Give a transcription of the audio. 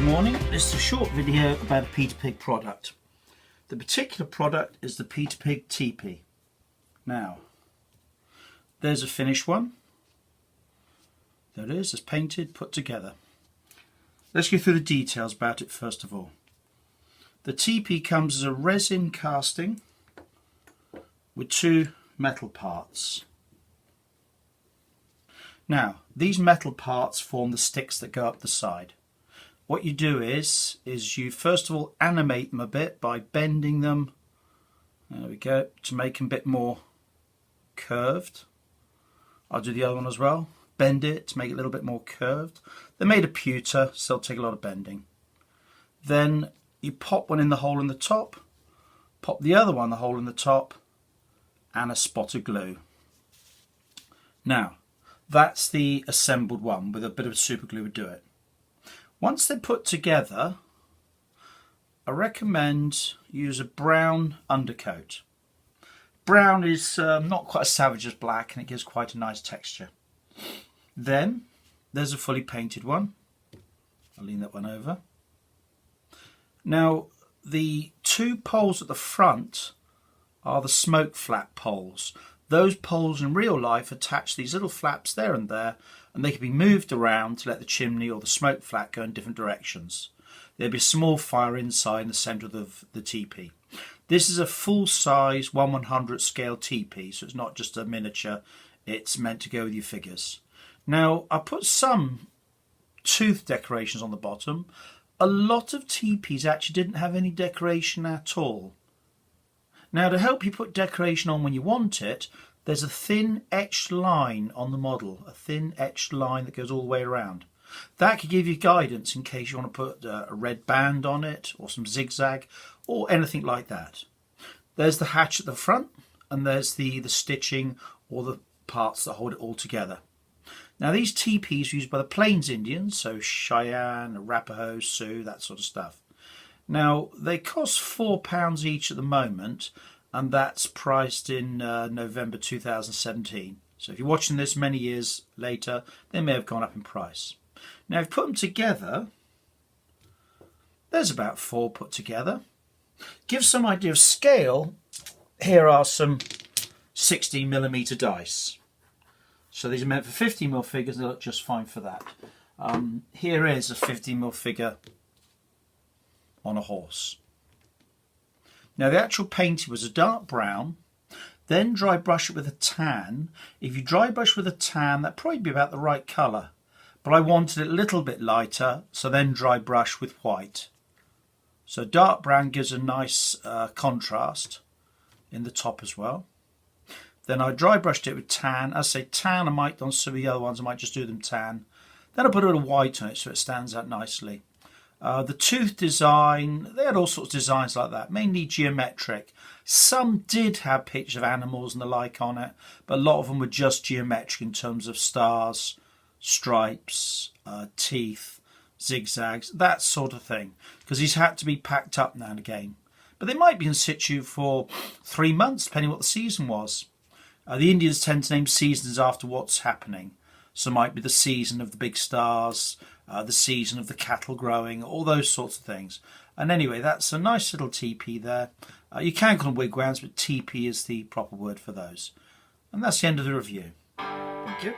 Good morning. This is a short video about a Peter Pig product. The particular product is the Peter Pig teepee. Now, there's a finished one. There it is, it's painted, put together. Let's go through the details about it first of all. The teepee comes as a resin casting with two metal parts. Now, these metal parts form the sticks that go up the side. What you do is you first of all animate them a bit by bending them, there we go, to make them a bit more curved. I'll do the other one as well, bend it to make it a little bit more curved. They're made of pewter, so they'll take a lot of bending. Then you pop one in the hole in the top, pop the other one in the hole in the top, and a spot of glue. Now, that's the assembled one. With a bit of super glue would do it. Once they're put together, I recommend use a brown undercoat. Brown is not quite as savage as black, and it gives quite a nice texture. Then there's a fully painted one. I'll lean that one over. Now, the two poles at the front are the smoke flap poles. Those poles in real life attach these little flaps there, and they can be moved around to let the chimney or the smoke flap go in different directions. There'll be a small fire inside in the centre of the teepee. This is a full-size 1/100th scale teepee, so it's not just a miniature, it's meant to go with your figures. Now, I put some tooth decorations on the bottom. A lot of teepees actually didn't have any decoration at all. Now, to help you put decoration on when you want it, there's a thin etched line on the model, a thin etched line that goes all the way around. That could give you guidance in case you want to put a red band on it, or some zigzag, or anything like that. There's the hatch at the front, and there's the stitching or the parts that hold it all together. Now, these teepees are used by the Plains Indians, so Cheyenne, Arapaho, Sioux, that sort of stuff. Now, they cost £4 each at the moment, and that's priced in November 2017. So if you're watching this many years later, they may have gone up in price. Now, if you put them together, there's about 4 put together. Give some idea of scale, here are some 16mm dice. So these are meant for 15mm figures, they look just fine for that. Here is a 15mm figure on a horse. Now, the actual painting was a dark brown, then dry brush it with a tan. If you dry brush with a tan, that'd probably be about the right colour, but I wanted it a little bit lighter, so then dry brush with white. So dark brown gives a nice contrast in the top as well. Then I dry brushed it with tan. As I say, tan, I might, on some of the other ones, I might just do them tan. Then I put a little white on it so it stands out nicely. The tooth design, they had all sorts of designs like that, mainly geometric. Some did have pictures of animals and the like on it, but a lot of them were just geometric in terms of stars, stripes, teeth, zigzags, that sort of thing, because these had to be packed up now and again. But they might be in situ for 3 months, depending what the season was. The Indians tend to name seasons after what's happening. So it might be the season of the big stars, the season of the cattle growing, all those sorts of things. And anyway, that's a nice little teepee there. You can call them wigwams, but teepee is the proper word for those. And that's the end of the review. Thank you.